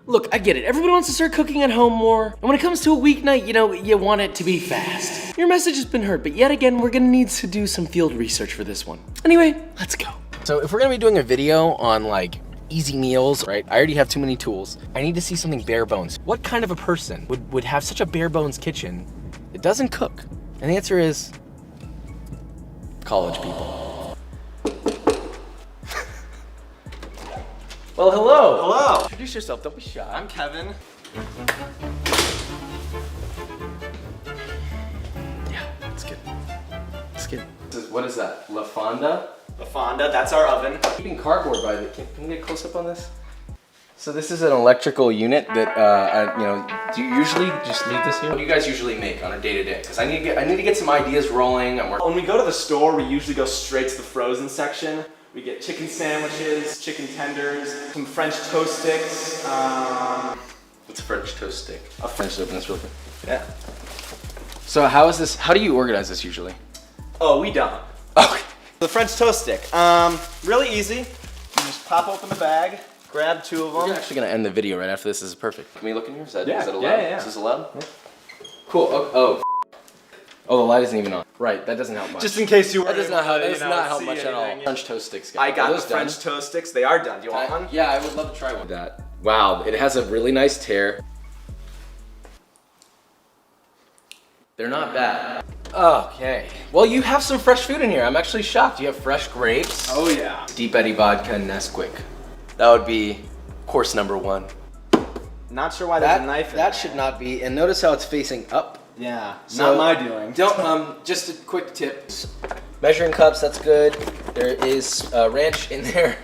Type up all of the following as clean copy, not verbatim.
Look, I get it. Everybody wants to start cooking at home more. And when it comes to a weeknight, you want it to be fast. Your message has been heard, but yet again, we're gonna need to do some field research for this one. Anyway, let's go. So if we're gonna be doing a video on like easy meals, right? I already have too many tools. I need to see something bare bones. What kind of a person would have such a bare bones kitchen that doesn't cook? And the answer is college people. Well, hello. Hello. Introduce yourself, don't be shy. I'm Kevin. Yeah, that's good. That's good. What is that? La Fonda? La Fonda, that's our oven. Keeping cardboard by the. Can we get close up on this? So this is an electrical unit that do you usually just leave this here? What do you guys usually make on a day-to-day? Because I need to get some ideas rolling. When we go to the store, we usually go straight to the frozen section. We get chicken sandwiches, chicken tenders, some French toast sticks. What's a French toast stick? A French. Open this real quick. Yeah. So how do you organize this usually? Oh, we don't. Okay. The French toast stick. Really easy. You just pop open the bag, grab two of them. We're actually gonna end the video right after this. This is perfect. Can we look in here? Is that allowed? Yeah. Is this allowed? Yeah. Cool. Oh, the light isn't even on. Right, that doesn't help much. Just in case you were. That does not help much at all. anything. French toast sticks, guys. I got Are the those done? French toast sticks. They are done. Do you want one? Yeah, I would love to try one. That. Wow, it has a really nice tear. They're not bad. Okay. Well, you have some fresh food in here. I'm actually shocked. You have fresh grapes. Oh yeah. Deep Eddy vodka and Nesquik. That would be course number one. Not sure why there's a knife in That there. should not be. And notice how it's facing up. Yeah. So, not my doing. Don't. Just a quick tip. Measuring cups. That's good. There is ranch in there.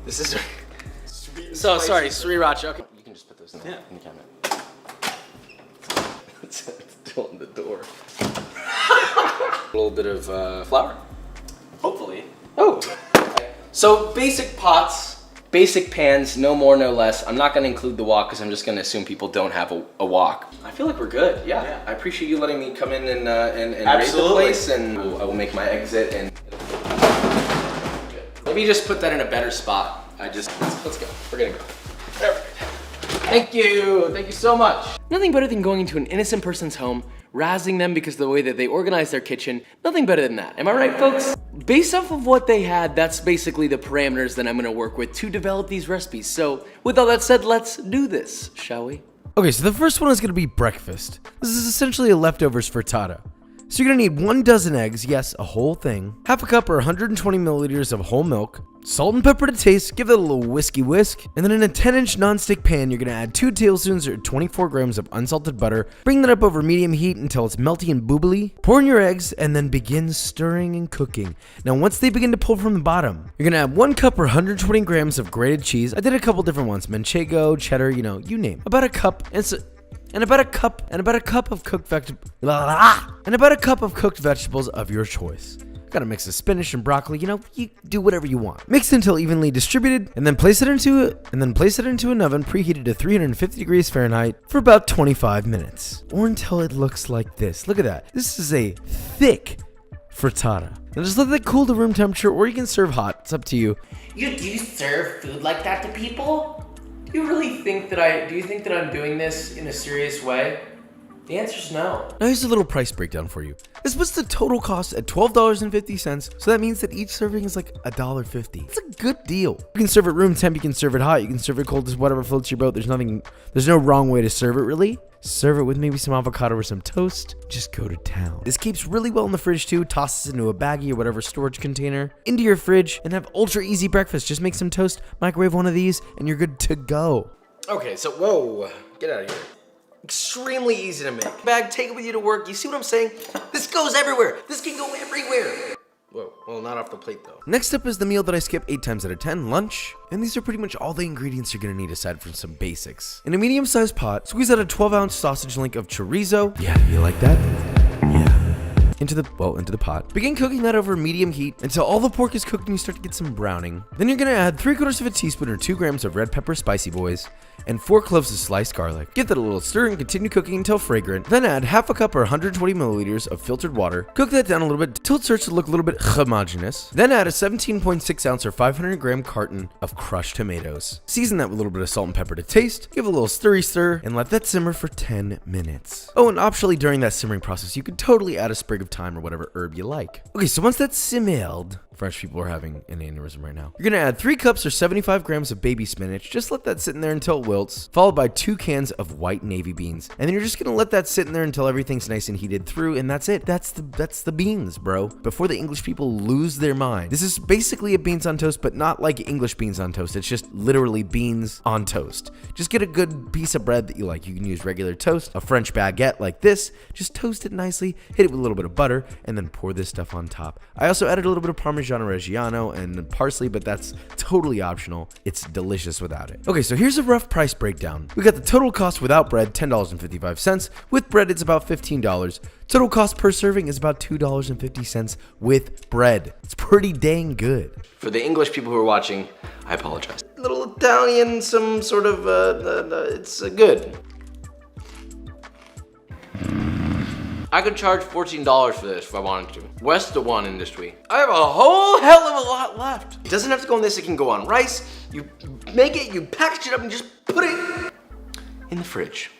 This is. Sweet and So spicy. sorry, Sriracha. Okay, you can just put those in the, Yeah. in the cabinet. It's still on the door. A little bit of flour. Hopefully. Oh. So basic pots, basic pans, no more, no less. I'm not gonna include the wok because I'm just gonna assume people don't have a wok. I feel like we're good. Yeah. I appreciate you letting me come in and raid the Absolutely. place, and I will make my exit. And maybe just put that in a better spot. Let's go. We're gonna go. All right. Thank you so much. Nothing better than going into an innocent person's home, razzing them because of the way that they organize their kitchen. Nothing better than that. Am I right, folks? Based off of what they had, that's basically the parameters that I'm gonna work with to develop these recipes. So with all that said, let's do this, shall we? Okay, so the first one is gonna be breakfast. This is essentially a leftovers frittata. So you're gonna need 1 dozen eggs, yes, a whole thing, half a cup or 120 milliliters of whole milk, salt and pepper to taste, give it a little whisk, and then in a 10-inch non-stick pan, you're gonna add 2 tablespoons or 24 grams of unsalted butter, bring that up over medium heat until it's melty and boobly, pour in your eggs, and then begin stirring and cooking. Now once they begin to pull from the bottom, you're gonna add 1 cup or 120 grams of grated cheese. I did a couple different ones, manchego, cheddar, you name. About a cup, and about a cup of cooked vegetables of your choice. Got a mix of spinach and broccoli, you do whatever you want. Mix until evenly distributed, and then place it into an oven preheated to 350 degrees Fahrenheit for about 25 minutes, or until it looks like this. Look at that. This is a thick frittata. Now just let that cool to room temperature, or you can serve hot. It's up to you. You do serve food like that to people? Do you think that I'm doing this in a serious way? The answer's no. Now here's a little price breakdown for you. This puts the total cost at $12.50, so that means that each serving is like $1.50. It's a good deal. You can serve it room temp, you can serve it hot, you can serve it cold, just whatever floats your boat. There's no wrong way to serve it, really. Serve it with maybe some avocado or some toast. Just go to town. This keeps really well in the fridge too. Toss this into a baggie or whatever storage container, into your fridge, and have ultra easy breakfast. Just make some toast, microwave one of these, and you're good to go. Okay, so whoa, get out of here. Extremely easy to make. Bag, take it with you to work. You see what I'm saying? This goes everywhere. This can go everywhere. Whoa, well, not off the plate though. Next up is the meal that I skip 8 times out of 10, lunch. And these are pretty much all the ingredients you're gonna need aside from some basics. In a medium-sized pot, squeeze out a 12-ounce sausage link of chorizo. Yeah, you like that? Yeah. into the pot. Begin cooking that over medium heat until all the pork is cooked and you start to get some browning. Then you're gonna add 3/4 of a teaspoon or 2 grams of red pepper spicy boys and 4 cloves of sliced garlic. Give that a little stir and continue cooking until fragrant. Then add half a cup or 120 milliliters of filtered water. Cook that down a little bit until it starts to look a little bit homogeneous. Then add a 17.6 ounce or 500 gram carton of crushed tomatoes. Season that with a little bit of salt and pepper to taste. Give it a little stir and let that simmer for 10 minutes. Oh, and optionally during that simmering process, you could totally add a sprig of thyme or whatever herb you like. Okay, so once that's simmered, French people are having an aneurysm right now. You're gonna add 3 cups or 75 grams of baby spinach. Just let that sit in there until it wilts, followed by 2 cans of white navy beans. And then you're just gonna let that sit in there until everything's nice and heated through, and that's it. That's the beans, bro. Before the English people lose their mind. This is basically a beans on toast, but not like English beans on toast. It's just literally beans on toast. Just get a good piece of bread that you like. You can use regular toast, a French baguette like this. Just toast it nicely, hit it with a little bit of butter, and then pour this stuff on top. I also added a little bit of Parmesan Reggiano and parsley, but that's totally optional. It's delicious without it. Okay, so here's a rough price breakdown. We got the total cost without bread, $10.55. With bread, it's about $15. Total cost per serving is about $2.50 with bread. It's pretty dang good. For the English people who are watching, I apologize. A little Italian, some sort of, it's good. I could charge $14 for this if I wanted to. West the one in this week. I have a whole hell of a lot left. It doesn't have to go on this, it can go on rice. You make it, you package it up and just put it in the fridge.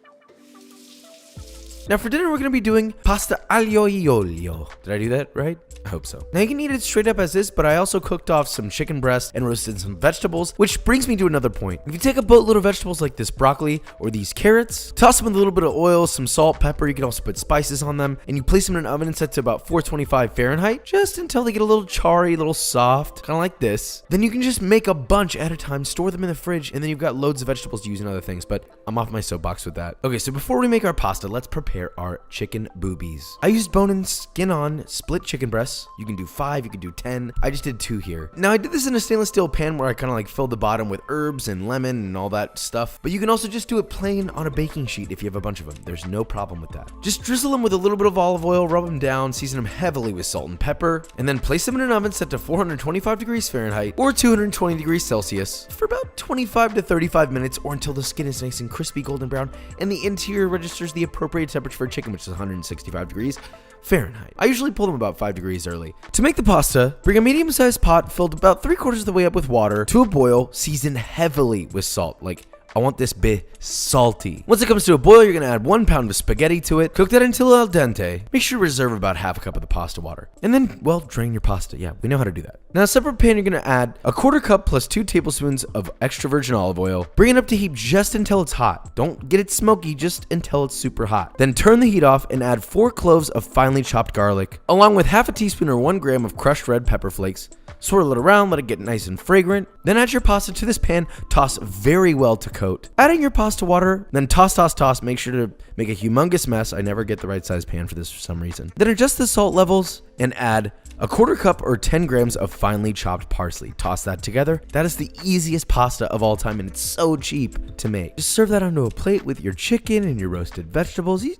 Now for dinner, we're gonna be doing pasta aglio e olio. Did I do that right? I hope so. Now you can eat it straight up as is, but I also cooked off some chicken breast and roasted some vegetables, which brings me to another point. If you take a boatload of vegetables like this broccoli or these carrots, toss them with a little bit of oil, some salt, pepper, you can also put spices on them, and you place them in an oven and set to about 425 Fahrenheit, just until they get a little charry, a little soft, kind of like this. Then you can just make a bunch at a time, store them in the fridge, and then you've got loads of vegetables to use in other things, but I'm off my soapbox with that. Okay, so before we make our pasta, let's prepare our chicken boobies. I used bone and skin on split chicken breasts. You can do 5, you can do 10. I just did 2 here. Now I did this in a stainless steel pan where I kind of like filled the bottom with herbs and lemon and all that stuff. But you can also just do it plain on a baking sheet if you have a bunch of them. There's no problem with that. Just drizzle them with a little bit of olive oil, rub them down, season them heavily with salt and pepper, and then place them in an oven set to 425 degrees Fahrenheit or 220 degrees Celsius for about 25 to 35 minutes, or until the skin is nice and crispy golden brown and the interior registers the appropriate temperature for chicken, which is 165 degrees Fahrenheit. I usually pull them about 5 degrees early. To make the pasta, bring a medium-sized pot filled about 3/4 of the way up with water to a boil, season heavily with salt. Like, I want this bit salty. Once it comes to a boil, you're gonna add 1 pound of spaghetti to it. Cook that until al dente. Make sure to reserve about half a cup of the pasta water. And then, well, drain your pasta. Yeah, we know how to do that. Now, a separate pan, you're gonna add a 1/4 cup plus 2 tablespoons of extra virgin olive oil. Bring it up to heat just until it's hot. Don't get it smoky, just until it's super hot. Then turn the heat off and add 4 cloves of finely chopped garlic, along with half a teaspoon or 1 gram of crushed red pepper flakes. Swirl it around, let it get nice and fragrant. Then add your pasta to this pan, toss very well to coat. Adding your pasta water, then toss, make sure to make a humongous mess. I never get the right size pan for this for some reason. Then adjust the salt levels and add a 1/4 cup or 10 grams of finely chopped parsley. Toss that together. That is the easiest pasta of all time, and it's so cheap to make. Just serve that onto a plate with your chicken and your roasted vegetables. You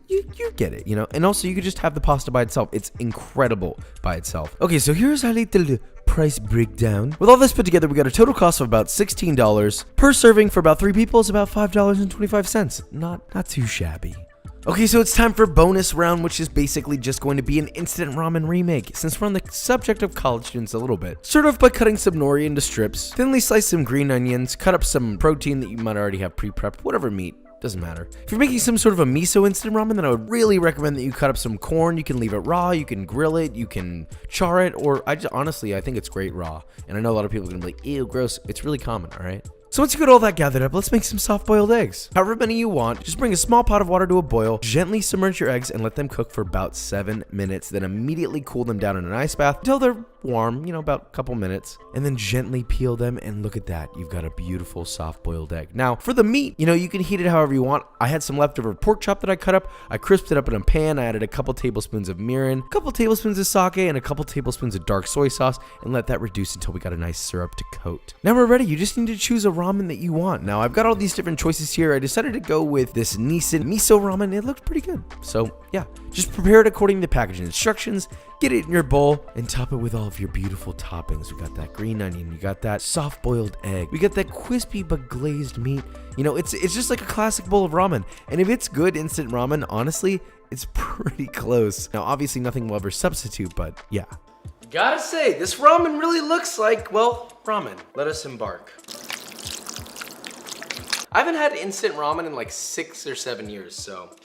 get it, you know? And also, you could just have the pasta by itself. It's incredible by itself. Okay, so here's our little price breakdown. With all this put together, we got a total cost of about $16 per serving. For about 3 people, it's about $5.25. Not too shabby. Okay, so it's time for bonus round, which is basically just going to be an instant ramen remake. Since we're on the subject of college students a little bit, start off by cutting some nori into strips, thinly slice some green onions, cut up some protein that you might already have pre-prepped, whatever meat. Doesn't matter. If you're making some sort of a miso instant ramen, then I would really recommend that you cut up some corn. You can leave it raw, you can grill it, you can char it, or honestly, I think it's great raw. And I know a lot of people are gonna be like, ew, gross. It's really common, all right? So once you got all that gathered up, let's make some soft-boiled eggs. However many you want, just bring a small pot of water to a boil, gently submerge your eggs, and let them cook for about 7 minutes. Then immediately cool them down in an ice bath until they're warm, you know, about a couple minutes. And then gently peel them, and look at that. You've got a beautiful soft-boiled egg. Now, for the meat, you know, you can heat it however you want. I had some leftover pork chop that I cut up. I crisped it up in a pan. I added a couple tablespoons of mirin, a couple tablespoons of sake, and a couple tablespoons of dark soy sauce, and let that reduce until we got a nice syrup to coat. Now we're ready. You just need to choose a ramen that you want. Now, I've got all these different choices here. I decided to go with this Nissin miso ramen. It looked pretty good. So yeah, just prepare it according to the packaging instructions, get it in your bowl, and top it with all of your beautiful toppings. We got that green onion, we got that soft boiled egg, we got that crispy but glazed meat. You know, it's just like a classic bowl of ramen. And if it's good instant ramen, honestly, it's pretty close. Now, obviously nothing will ever substitute, but yeah. Gotta say, this ramen really looks like, well, ramen. Let us embark. I haven't had instant ramen in like 6 or 7 years, so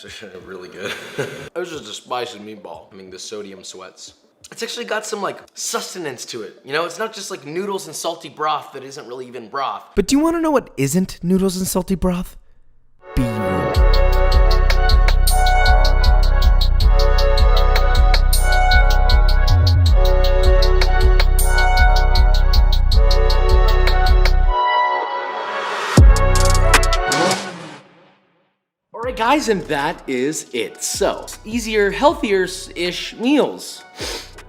it's really good. It was just a spicy meatball. I mean, the sodium sweats. It's actually got some like sustenance to it. You know, it's not just like noodles and salty broth that isn't really even broth. But do you want to know what isn't noodles and salty broth? Beer. Alright guys, and that is it. So, easier, healthier-ish meals.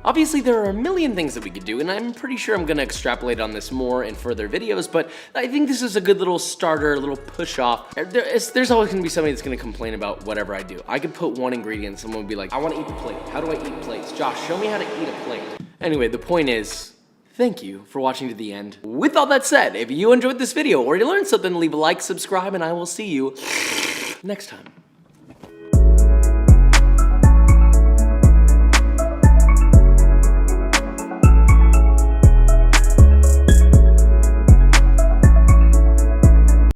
Obviously there are a million things that we could do, and I'm pretty sure I'm gonna extrapolate on this more in further videos, but I think this is a good little starter, a little push off. There's always gonna be somebody that's gonna complain about whatever I do. I could put one ingredient and someone would be like, I wanna eat the plate. How do I eat plates? Josh, show me how to eat a plate. Anyway, the point is, thank you for watching to the end. With all that said, if you enjoyed this video or you learned something, leave a like, subscribe, and I will see you next time.